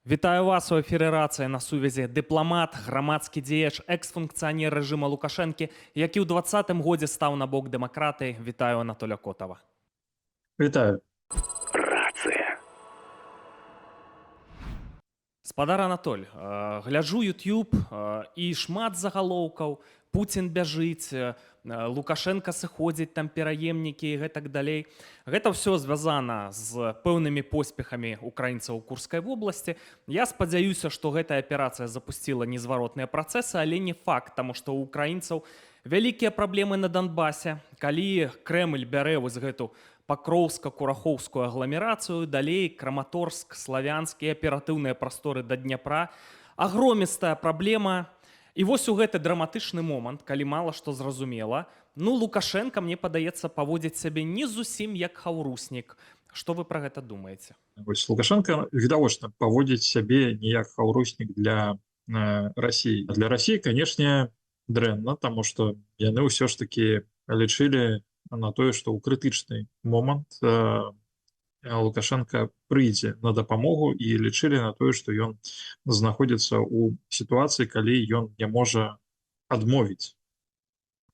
Вітаю вас у эфіры рацыя на сувязі дыпламат, грамадскі дзеяч, экс-функцыянер рэжыма Лукашэнкі, які ў двадцатым годзе стаў на бок дэмакратыі. Вітаю Анатоля Котава. Вітаю. Спадар Анатоль, гляджу YouTube і шмат загалоўкаў. Пуцін бяжыць, Лукашенко сыходзіць, там пераемнікі і гэтак далей. Гэта ўсё звязана з пэўнымі поспехамі украінцаў у Курскай вобласці. Я спадзяюся, што гэтая аперацыя запусціла незваротныя працэсы, але не факт, таму што ў украінцаў вялікія праблемы на Донбасе. Калі Крэмль бярэ вось гэту Пакроўска-Курахоўскую агламерацыю, далей Краматорск, Славянск і аператыўныя прасторы да Дняпра. Агромістая праблема. І вось у гэты драматычны момант, калі мала што зразумела, Лукашенко, мне падаецца, паводзіць сябе не зусім як хаўруснік. Што вы пра гэта думаеце? Вось Лукашенко відавочна паводзіць сябе не як хаўруснік для Расіі. Для Расіі, канешне, дрэнна, таму што яны ўсё ж такі лічылі на тое, што ў крытычны момант Лукашенко прыйдзе на дапамогу і лічылі на тое, што ён знаходзіцца ў сітуацыі, калі ён не можа адмовіць.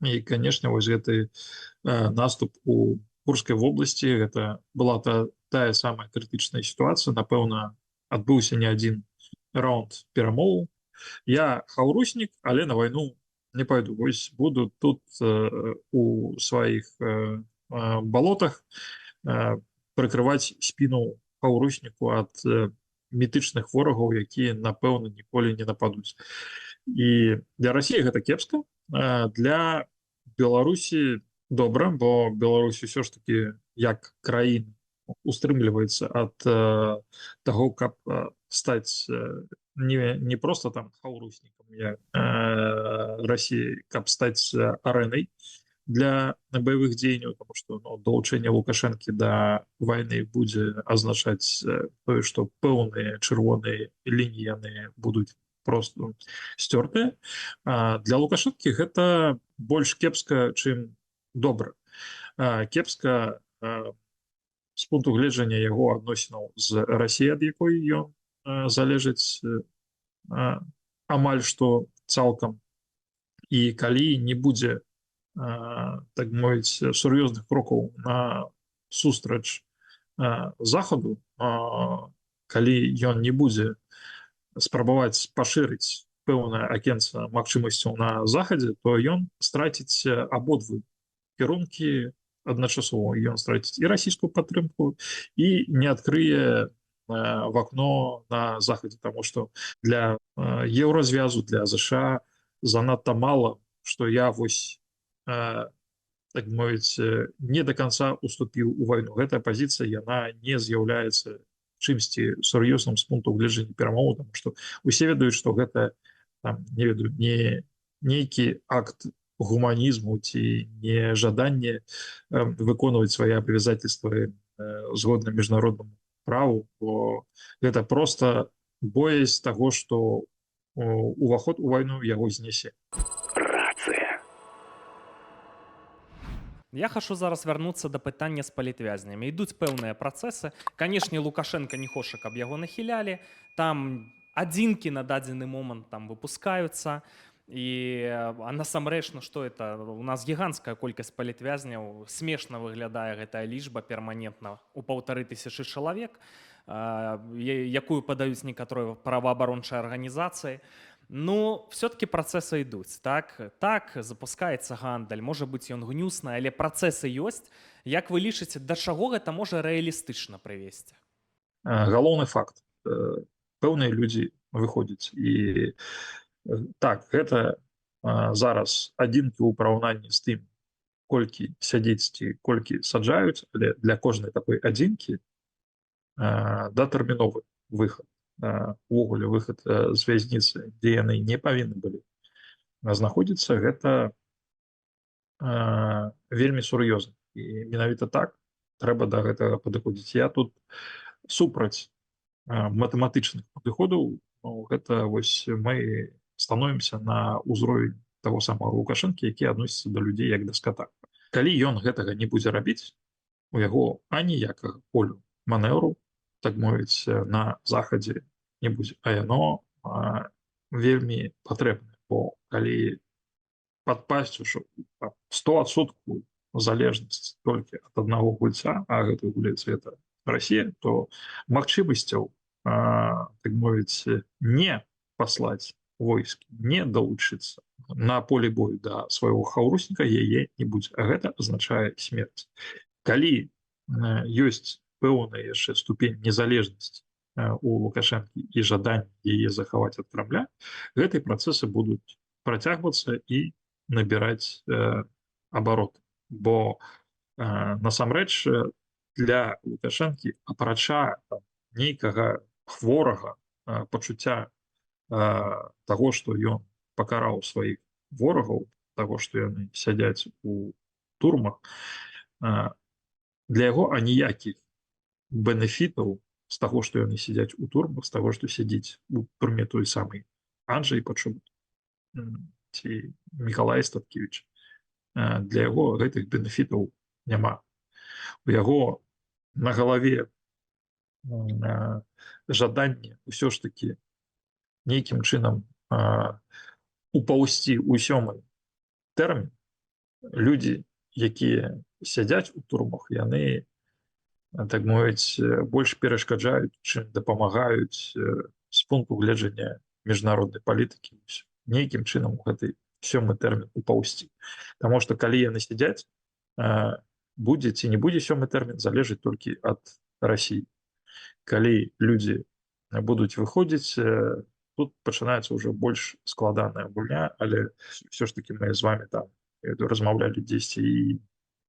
І, канешне, вось гэты наступ у Курскай вобласці, гэта была тая самая крытычная сітуацыя. Напэўна, адбыўся не адзін раунд перамоваў. Я хаўруснік, але на вайну не пайду. Вось буду тут у сваіх балотах прыкрываць спіну хаўрусніку ад мітычных ворагаў, якія, напэўна, ніколі не нападуць. І для Расіі гэта кепска. Для Беларусі добра, бо Беларусь усё ж такі як краіна устрымліваецца ад таго, каб стаць не проста там хаўруснікам Расіі, каб стаць арэнай для баявых дзеянняў, тому што далучэнне Лукашэнкі да вайны будзе азначаць тое, што пэўныя чырвоныя лініі яны будуць просто сцёртыя. Для Лукашэнкі гэта больш кепска, чым добра. Кепска з пункту гледжання яго адносінаў з Расіяй, ад якой ён залежыць амаль што цалкам. І калі не будзе, так мовіць, сур'ёзных крокаў на сустрач захаду, калі ён не будзе спрабаваць пашырыць пэўнае акенца магчымасцяў на захадзе, то ён страціць абодвы кірункі адначасова. Ён страціць і расійскую падтрымку, і не адкрые вакно на захадзе, таму што для еўразвязу, для ЗША занадта мала, што я вось, так мовіць, не до конца уступіў у вайну. Гэтая пазіцыя, яна не з'яўляецца чымсьці сур'ёзным з пункту гледжання перамоваў, таму што усе ведаюць, што гэта, не ведаю, не нейкі акт гуманізму ці не жаданне выконваць свае абавязательствы згодна міжнароднаму праву, бо гэта проста боязь таго, што уваход у вайну яго знясе. Я хачу зараз вярнуцца да пытання з палітвязнямі. Ідуць пэўныя працэсы. Канешне, Лукашенко не хоча, каб яго нахілялі. Там адзінкі на дадзены момант там выпускаюцца. А насамрэч, што это? У нас гіганцкая колькасць палітвязняў. Смешна выглядае гэтая лічба перманентна ў 1500 чалавек, якую падаюць некаторыя праваабарончыя арганізацыі. Все-таки працэсы ідуць. Так, запускаецца гандаль, можа быць, ён гнюсны, але працэсы ёсць. Як вы лічыце, да чаго гэта можа рэалістычна прывесці? Галоўны факт. Пэўныя людзі выходзяць. І так, гэта зараз адзінкі ў параўнанні з тым, колькі сядзець ці колькі саджаюць, але для кожнай такой адзінкі датэрміновы выхад. Увогуле выхад з вязніцы, дзе яны не павінны былі знаходзіцца, гэта вельмі сур'ёзна. І менавіта так трэба да гэтага падыходзіць. Я тут супраць матэматычных падыходаў. Гэта вось мы становімся на ўзровень таго самого Лукашэнкі, які адносіцца да людзей як да ската. Калі ён гэтага не будзе рабіць, у яго аніякага полю манеўру, так мовіць, на захадзе не будзе, а яно вельмі патрэбна, бо калі падпасці, що 100% залежнасць толькі ад аднаго гульца, а гэты гулец это Расія, то магчымасцяў, так мовіць, не паслаць войскі, не далучыцца на поле бою да свайго хаўрусніка яе не будзе, а гэта азначае смерць. Калі ёсць пэўная яшчэ ступень незалежнасці у Лукашэнкі і жаданне яе захаваць ад Крамля, гэтыя працэсы будуць працягвацца і набіраць абароты. Бо насамрэч для Лукашэнкі апрача нейкага хворага пачуцця таго, што ён пакараў сваіх ворагаў, таго, што яны сядзяць у турмах, для яго аніякіх бенефітаў з таго, што яны сядзяць у турмах, з таго, што сядзіць у турме той самый Анджэй Пачобут ці Мікалай Статкевіч, для яго гэтых бенефітаў няма. У яго на галаве жаданне ўсё ж такі нейкім чынам упаўсці ў 7-й тэрмін. Людзі, якія сядзяць у турмах, яны, так мовіць, больш перашкаджаюць, чым дапамагаюць з пункту гледжання міжнароднай палітыкі нейкім чынам у гэты 7-й тэрмін упаўсці. Таму што калі яны сядзяць, будзе ці не будзе 7-й тэрмін залежыць толькі ад Расіі. Калі людзі будуць выходзіць, тут пачынаецца ўжо больш складаная гульня, але ўсё ж такі мы з вами там размаўлялі дзесьці і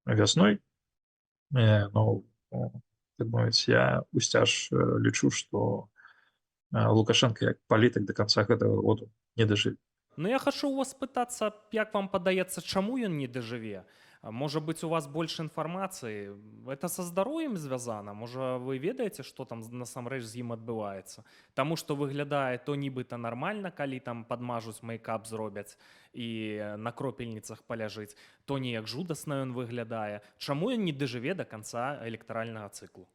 вясной, но, так мовіць, я усцяж лічу, што Лукашенко як палітык до конца гэтага году не дажыве. Ну, я хочу у вас спытацца, як вам падаецца, чаму ён не дажыве? Можа быць, у вас больш інфармацыі? Это са здароўем звязана? Можа, вы ведаеце, што там насамрэч з ім адбываецца? Таму што выглядае то нібыта нармальна, калі там падмажуць мейкап зробяць і на кропельніцах паляжыць, то неяк жудасна ён выглядае. Чаму ён не дажыве до канца электаральнага цыклу?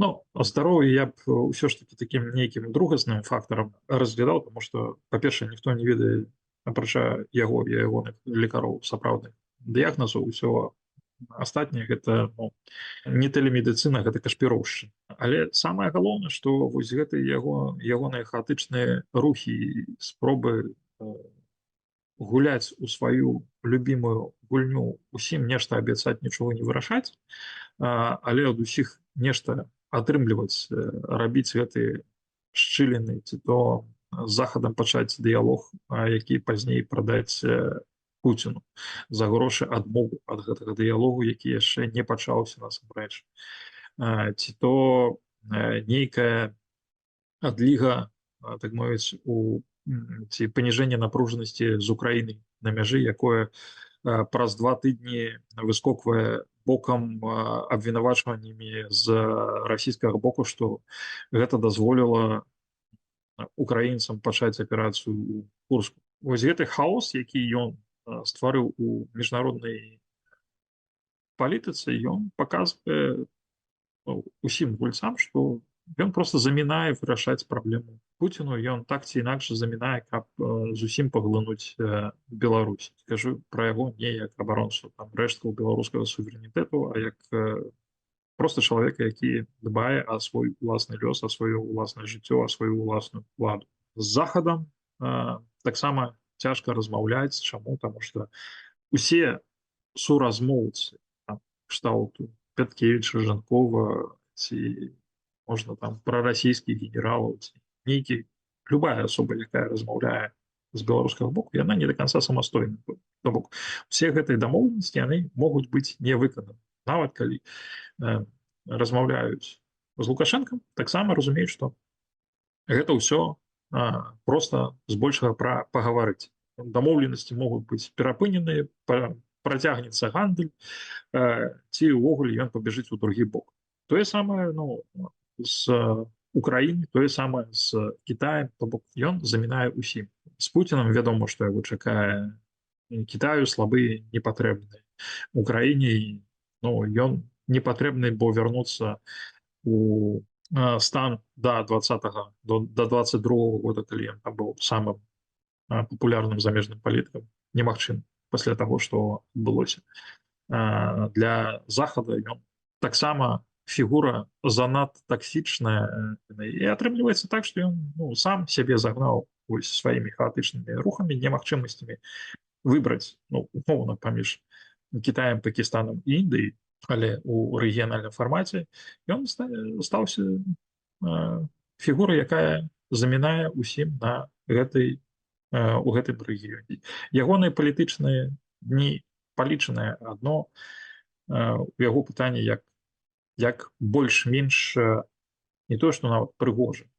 Ну, здароўе я б ўсё ж такі такім нейкім другасным фактарам разглядаў, тому што, па-першае, ніхто не ведае, апрача яго і ягоных лекароў сапраўдных дыягназаў, усё астатняе гэта не тэлемедыцына, гэта кашпіроўшчына. Але самае галоўнае, што вось гэты ягоныя хаатычныя рухі і спробы гуляць у сваю любімую гульню, усім нешта абяцаць, нічога не вырашаць, але ад усіх нешта атрымліваць, рабіць гэтыя шчыліны, ці то з захадам пачаць дыялог, які пазней прадаць Пуціну за грошы адмову ад гэтага дыялогу, які яшчэ не пачаўся насамрэч. Ці то нейкая адліга, так мовіць, ці паніжэнне напружанасці з Украінай на мяжы, якое праз 2 тыдні выскоквае бокам абвінавачваннямі з расійскага боку, што гэта дазволіла украінцам пачаць аперацыю ў Курску. Вось гэты хаос, які ён стварыў у міжнароднай палітыцы, ён паказвае усім гульцам, што ён просто замінае вырашаць праблему Пуціну, ён так ці інакш замінае, каб зусім паглынуць Беларусь. Скажу пра яго не як абаронцу рэшткаў беларускага суверэнітэту, а як просто чалавека, які дбае о свой уласны лёс, о сваё уласнае жыццё, о сваю уласную ладу. З захадам таксама цяжка размаўляць. Чаму? Таму што усе суразмоўцы кшталту Пяткевіча, Жанкова, ці можна там прарасійскіх генералаў, ці нейкі, любая асоба, якая размаўляе з беларускага боку, яна не до конца самастойна. То бок, усе гэтыя дамоўленасці, яны могуць быць не выкананы. Нават калі размаўляюць з Лукашэнкам, таксама разумеюць, што гэта ўсё просто збольшага пра пагаварыць. Дамоўленасці могуць быць перапыненыя, працягнецца гандаль, ці ўвогуле ён пабяжыць у другі бок. Тое самае з Украінай, тое самае з Кітаем, то бок ён замінае ўсім. З Пуцінам вядома, што яго чакае. Кітаю слабы не патрэбны. Украіне ён не патрэбны, бо вярнуцца у стан до 20-го, до 22-го года, калі ён там быў самым папулярным замежным палітыкам, немагчым пасля таго, што адбылося. Для захада ён таксама фігура занадта таксічная, і атрымліваецца так, што ён сам сябе загнаў вось сваімі хаатычнымі рухамі, немагчымасцямі выбраць, умоўна, паміж Кітаем, Пакістанам і Індыяй, але ў рэгіянальным фармаце ён стаўся фігурай, якая замінае ўсім на у гэтым рэгіёне. Ягоныя палітычныя дні палічаныя, адно у яго пытанне, як больш-менш не то, што нават прыгожа,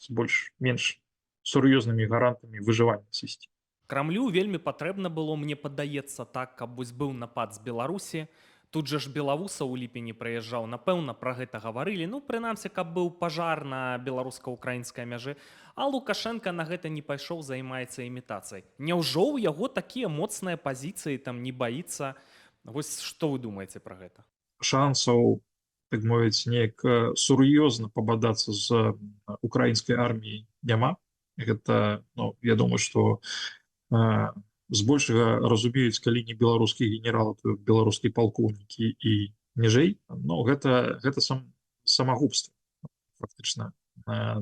з больш-менш сур'ёзнымі гарантамі выжывання сысці. Крамлю вельмі патрэбна было, мне падаецца, так, каб вось быў напад з Беларусі. Тут жа ж Белавуса ў ліпені прыязджаў, напэўна, пра гэта гаварылі. Прынамсі, каб быў пажар на беларуска-украінскай мяжы. А Лукашенка на гэта не пайшоў, займаецца імітацыяй. Няўжо ў яго такія моцныя пазіцыі, там не баіцца? Вось што вы думаеце пра гэта? Шансаў, так мовіць, неяк сур'ёзна пабадацца з украінскай арміяй няма. Гэта, я думаю, што збольшага разумеюць, калі не беларускія генералы, то беларускія палкоўнікі і ніжэй. Гэта самагубства, фактычна,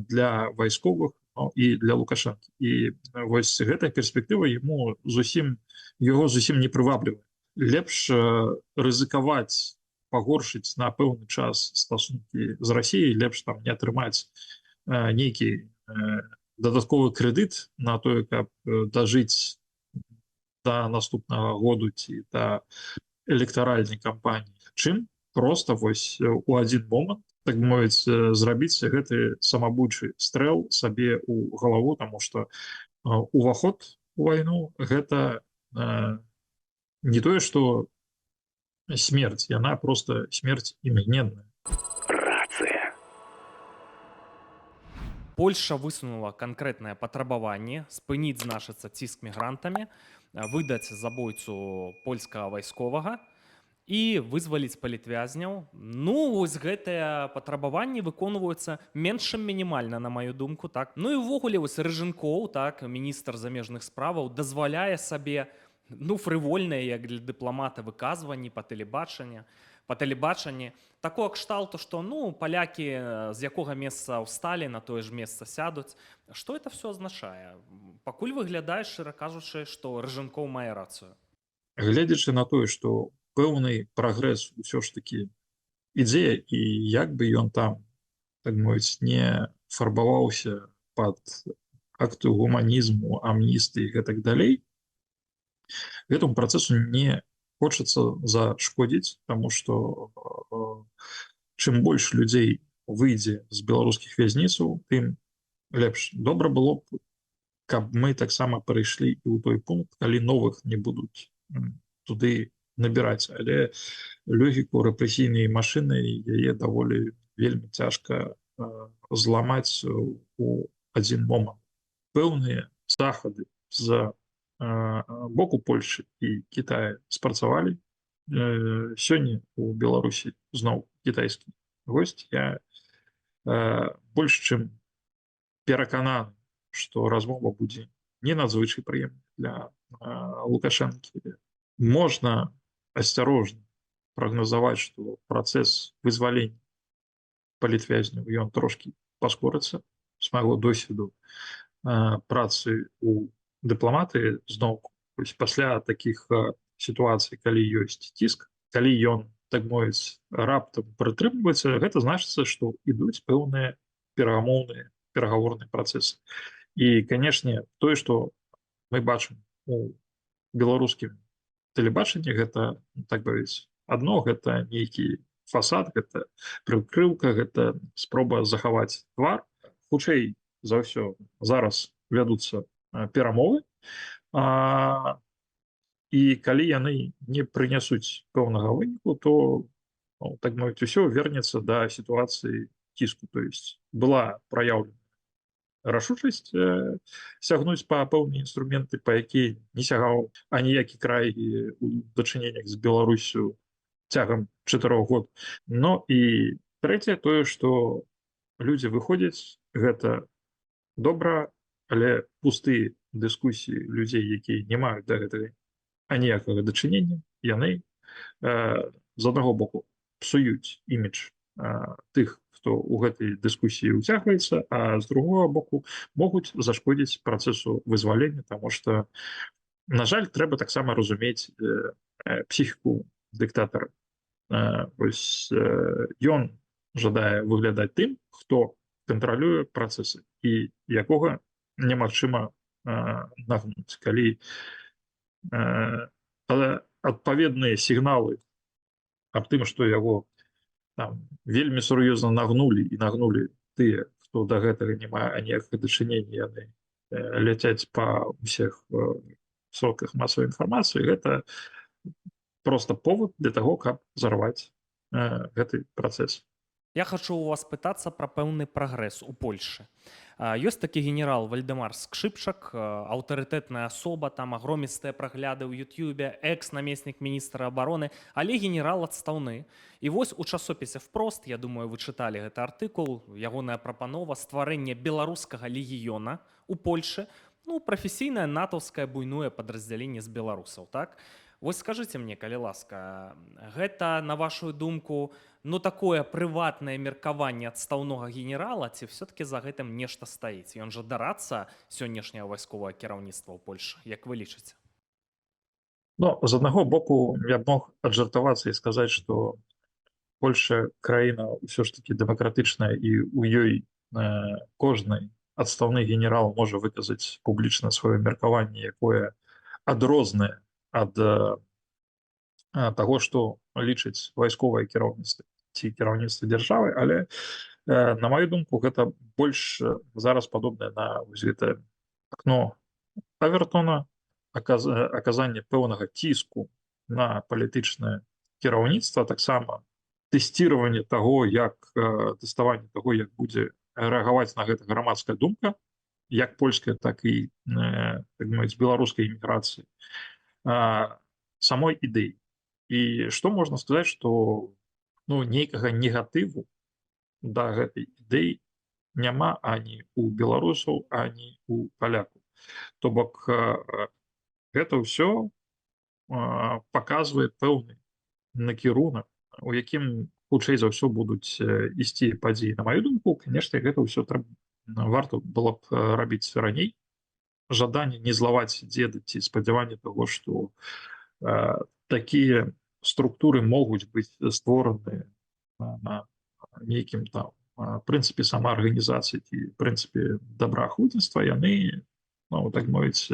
для вайсковых і для Лукашэнкі. І вось гэтая перспектыва яго зусім не прываблівае. Лепш рызыкаваць, пагоршыць на пэўны час стасункі з Расіяй, лепш там не атрымаць нейкі дадатковы крэдыт на тое, каб дажыць до наступнага году ці да электаральнай кампаніі, чым проста вось у адзін момант, так мовіць, зрабіць гэты самабуйчы стрэл сабе ў галаву, таму што уваход у вайну гэта не тое, што смерць, яна проста смерць імгненная. Польша высунула канкрэтнае патрабаванне спыніць, значыцца, ціск мігрантамі, выдаць забойцу польскага вайсковага і вызваліць палітвязняў. Вось гэтыя патрабаванні выконваюцца менш чым мінімальна, на маю думку, так. І ўвогуле вось Рыжынкоў, так, міністр замежных справаў, дазваляе сабе фрывольныя, як для дыпламата, выказванні па тэлебачанні такого кшталту, што палякі з якога месца ўсталі, на тое ж месца сядуць. Што это все азначае? Пакуль выглядае, шчыра кажучы, што Рыжынкоў мае рацыю. Гледзячы на тое, што пэўны прагрэс усё ж такі ідзе, і як бы ён там, так мовіць, не фарбаваўся пад акты гуманізму, амністыі і гэтак далей, гэтаму працэсу не хочацца зашкодзіць, таму што чым больш людзей выйдзе з беларускіх вязніцаў, тым лепш. Добра было б, каб мы таксама перайшлі і ў той пункт, калі новых не будуць туды набіраць. Але логіку рэпрэсійнай машыны яе даволі вельмі цяжка зламаць у адзін момант. Пэўныя захады з боку Польшы і Кітая спрацавалі. Сёння у Беларусі зноў кітайскі госць. Я больш чым перакананы, што размова будзе не надзвычай прыемнай для Лукашэнкі. Можна асцярожна прагназаваць, што працэс вызвалення палітвязняў ён трошкі паскорыцца. З майго досведу працы у дыпламатыі зноўку, пасля такіх сітуацый, калі ёсць ціск, калі ён, так мовіць, раптам прытрымліваецца, гэта значыцца, што ідуць пэўныя перагаворныя працэсы. І, канешне, тое, што мы бачым у беларускім тэлебачанні, гэта, так мовіць, адно, гэта нейкі фасад, гэта прыкрыўка, гэта спроба захаваць твар. Хутчэй за ўсё зараз вядуцца перамовы, і калі яны не прынясуць пэўнага выніку, то, так мовіць, усё вернецца да сітуацыі ціску. То есть была праяўлена рашучасць сягнуць па пэўныя інструменты, па якія не сягаў аніякі край у дачыненнях з Беларусю цягам 4 год. І трэцяе тое, што людзі выходзяць, гэта добра, але пустыя дыскусіі людзей, якія не маюць да гэтага аніякага дачынення, яны з аднаго боку псуюць імідж тых, хто ў гэтай дыскусіі ўцягваецца, а з другого боку могуць зашкодзіць працэсу вызвалення, таму што, на жаль, трэба таксама разумець псіхіку дыктатара. Вось ён жадае выглядаць тым, хто кантралюе працэсы і якога немагчыма нагнуць. Калі адпаведныя сігналы аб тым, што яго там вельмі сур'ёзна нагнулі і нагнулі тыя, хто да гэтага не мае аніякага дачынення, яны ляцяць па ўсіх сродках масавай інфармацыі, гэта просто повод для таго, каб зарваць гэты працэс. Я хочу у вас пытацца пра пэўны прагрэс у Польшы. Ёсць такі генерал Вальдэмар Скшыпчак, аўтарытэтная асоба, там агромістыя прагляды ў Ютьюбе, экс-намеснік міністра абароны, але генерал адстаўны. І вось у часопісе «Впрост», я думаю, вы чыталі гэты артыкул, ягоная прапанова стварэння беларускага легіёна ў Польшы, ну, прафесійнае натаўскае буйное падраздзяленне з беларусаў, так? Вось скажыце мне, калі ласка, гэта, на вашу думку, ну, такое прыватнае меркаванне адстаўнога генерала, ці все-таки за гэтым нешта стаіць? Ён жа дарацца сённяшняе вайсковае кіраўніцтва ў Польшы, як вы лічыце? Ну, з аднаго боку, я б мог аджартавацца і сказаць, што Польша краіна ўсё ж таки дэмакратычная, і ў ёй кожны адстаўны генерал можа выказаць публічна сваё меркаванне, якое адрознае ад таго, што лічыць вайсковае кіраўніцтва ці кіраўніцтва дзяржавы, але, на маю думку, гэта больш зараз падобнае на гэтае акно Авертона, аказанне пэўнага ціску на палітычнае кіраўніцтва, таксама тэсціраванне таго, тэставанне таго, як будзе рэагаваць на гэта грамадская думка, як польская, так і, так мовіць, беларускай эміграцыі, самой ідэі. І што можна сказаць, што нейкага негатыву да гэтай ідэі няма ані ў беларусаў, ані ў палякаў. То бок гэта ўсё паказвае пэўны накірунак, у якім хутчэй за ўсё будуць ісці падзеі. На маю думку, канешне, гэта ўсё варта было б рабіць раней. Жаданне не злаваць дзеды ці спадзяванне таго, што такія структуры могуць быць створаны на нейкім там прынцыпе самаарганізацыі ці прынцыпе добраахвотніцтва, яны, так мовіць,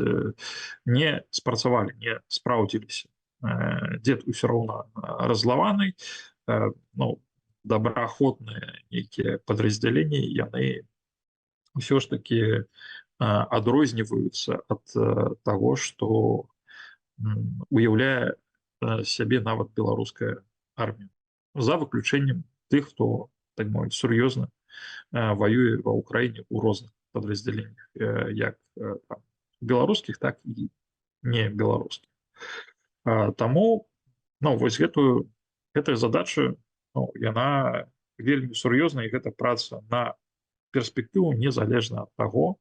не спрацавалі, не спраўдзіліся. Дзед ўсё роўна раззлаваны, добраахвотныя нейкія падраздзяленні, яны ўсё ж такі адрозніваюцца ад таго, што уяўляе сябе нават беларуская армія. За выключэннем тых, хто, так мовіць, сур'ёзна ваюе ва ўкраіне ў розных падраздзяленнях, як беларускіх, так і не беларускіх. Таму вось гэтая задача, яна вельмі сур'ёзная, і гэта праца на перспектыву незалежна ад таго,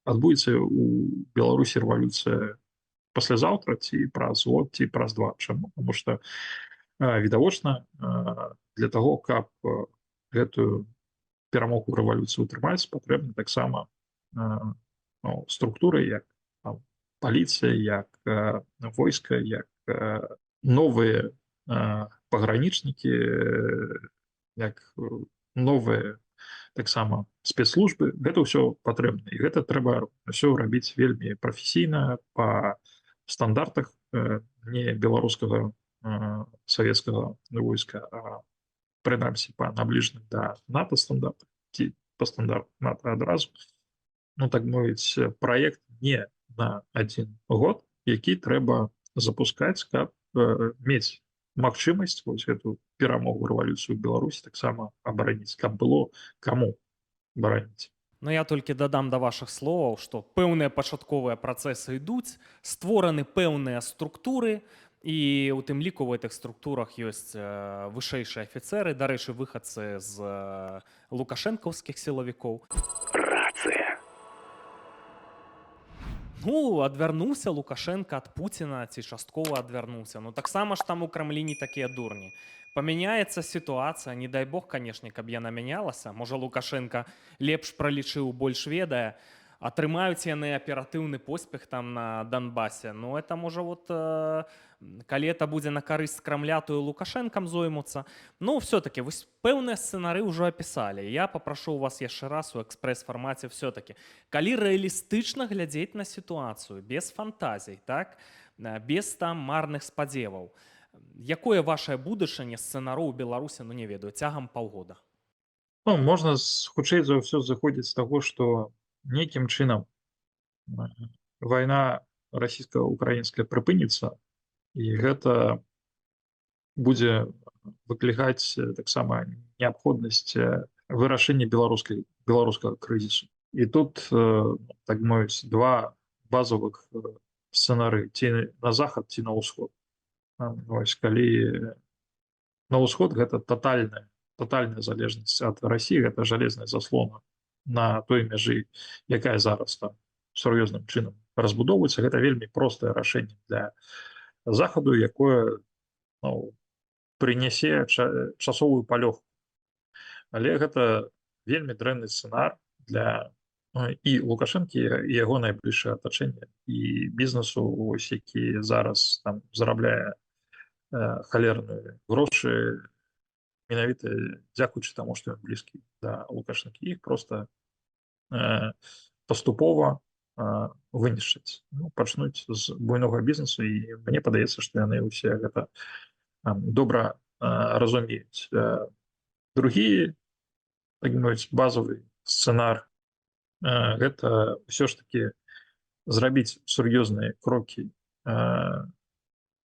адбудзецца ў Беларусі рэвалюцыя паслязаўтра, ці праз год, ці праз два. Чаму? Таму што відавочна, для таго, каб гэтую перамогу рэвалюцыі ўтрымаць, патрэбна таксама структуры, як паліцыя, як войска, як новыя пагранічнікі, як новыя таксама спецслужбы. Гэта ўсё патрэбна, і гэта трэба ўсё рабіць вельмі прафесійна, па стандартах не беларускага савецкага войска, а прынамсі па набліжаных да НАТО стандартах, ці па стандартах НАТО адразу. Так мовіць, праект не на один год, які трэба запускаць, каб мець магчымасць вось гэту перамогу рэвалюцыю ў Беларусі таксама абараніць, каб было каму бараніць. Я толькі дадам да вашых словаў, што пэўныя пачатковыя працэсы ідуць, створаны пэўныя структуры, І у тым ліку в гэтых структурах ёсць вышэйшыя афіцэры, дарэчы, выхадцы з лукашэнкаўскіх сілавікоў. Рация. Ну, адвярнуўся Лукашенко ад Пуціна ці часткова адвярнуўся. Ну таксама ж там у Крамлі не такія дурні. Памяняецца сітуацыя, не дай бог, канешне, каб яна мянялася. Можа, Лукашенко лепш пралічыў, больш ведае, атрымаюць яны аператыўны поспех там на Донбасе. Ну, это можа вот, калі это будзе на карысць Крамля, то і Лукашэнкам зоймуцца. Ну, все-таки, вось пэўныя сцэнары ўжо апісалі. Я папрашу у вас яшчэ раз у экспрэс-фармаце все-таки. Калі рэалістычна глядзець на сітуацыю, без фантазій, так? Без там марных спадзеваў. Якое вашае будучынне сцэнароў у Беларусі, ну не ведаю, цягам паўгода? Ну, можна хутчэй за ўсё заходзіць з таго, што нейкім чынам вайна расійска-украінская прыпыніцца, і гэта будзе выклікаць таксама неабходнасць вырашэння беларускага крызісу. І тут, так мовіць, два базовых сцэнары: ці на захад, ці на ўсход. Вось, калі на ўсход, гэта тотальная залежнасць ад Расіі, гэта жалезная заслона на той мяжы, якая зараз там сур'ёзным чынам разбудоўваецца. Гэта вельмі простае рашэнне для захаду, якое прынясе часовую палёгку. Але гэта вельмі дрэнны сцэнар для і Лукашэнкі, і яго найбліжшае атачэнне, і бізнесу, ось, які зараз там зарабляе халерныя грошы, менавіта дзякуючы таму, што ён блізкі да Лукашэнкі. Іх проста паступова вынішчаць. Ну, пачнуць з буйнога бізнесу, і мне падаецца, што яны ўсе гэта добра разумеюць. Другі, так мовіць, базовы сцэнар — гэта ўсё ж такі зрабіць сур'ёзныя крокі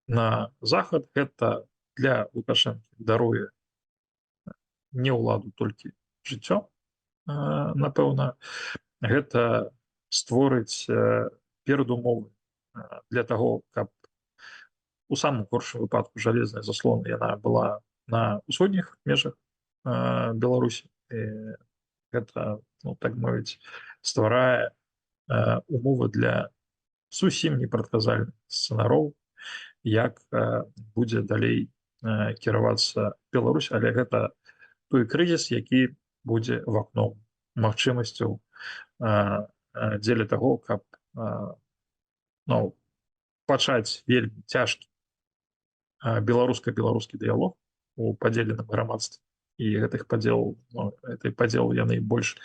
на захад. Гэта для Лукашэнкі даруе не ўладу, толькі жыццё, напэўна. Гэта створыць перадумовы для таго, каб у самым горшым выпадку жалезная заслона яна была на ўсходніх межах Беларусі. Гэта, ну, так мовіць, стварае умовы для зусім непрадказальных сцэнароў, як будзе далей кіравацца Беларусь. Але гэта той крызіс, які будзе вакном магчымасцяў дзеля таго, каб пачаць вельмі цяжкі беларуска-беларускі дыялог у падзеленым грамадстве. І гэтых падзел яны больш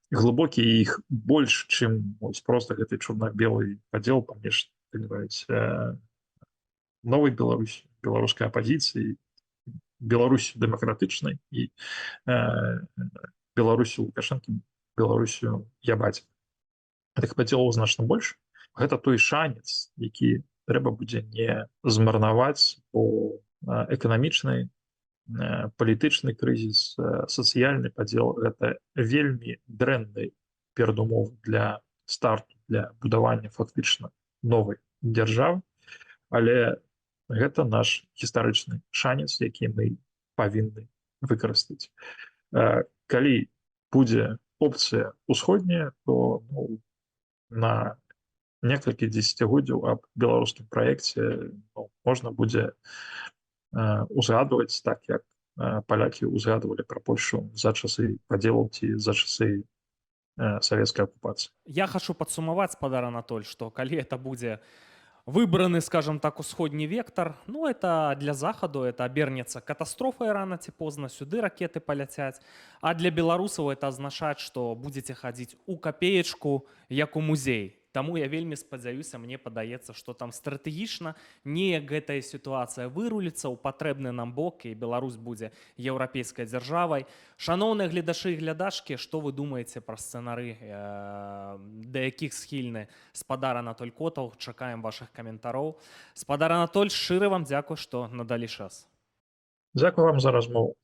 глыбокія, і іх больш, чым проста гэты чорна-белы падзел паміж новай Беларусі, беларускай апазіцыі, Беларусі дэмакратычнай і Беларусі Лукашэнкі, Беларусю Ябаці. Гэтых падзелаў значна больш. Гэта той шанец, які трэба будзе не змарнаваць, бо эканамічны, палітычны крызіс, сацыяльны падзел — гэта вельмі дрэнны перадумовы для старту, для будавання фактычна новай дзяржавы. Але гэта наш гістарычны шанец, які мы павінны выкарыстаць. Калі будзе опцыя ўсходняя, то на некалькі дзесяцігоддзяў аб беларускім праекце можна будзе узгадваць так, як палякі узгадвалі пра Польшу за часы падзелаў ці за часы савецкай акупацыі. Я хочу падсумаваць, спадар Анатоль, што калі это будзе выбраны, скажем так, усходні вектор, ну, это для захаду, это абернецца катастрофай рана ці позна, сюды ракеты паляцяць, а для беларусаў это азначаць, што будзеце хадзіць у капеечку, як у музей. Таму я вельмі спадзяюся, мне падаецца, што там стратэгічна неяк гэтая сітуацыя выруліцца ў патрэбны нам бок, і Беларусь будзе еўрапейскай дзяржавай. Шаноўныя гледачы і глядачкі, што вы думаеце пра сцэнары, да якіх схільны спадар Анатоль Котаў? Чакаем вашых каментароў. Спадар Анатоль, шчыра вам дзякуй, што надалі час. Дзякуй вам за размову.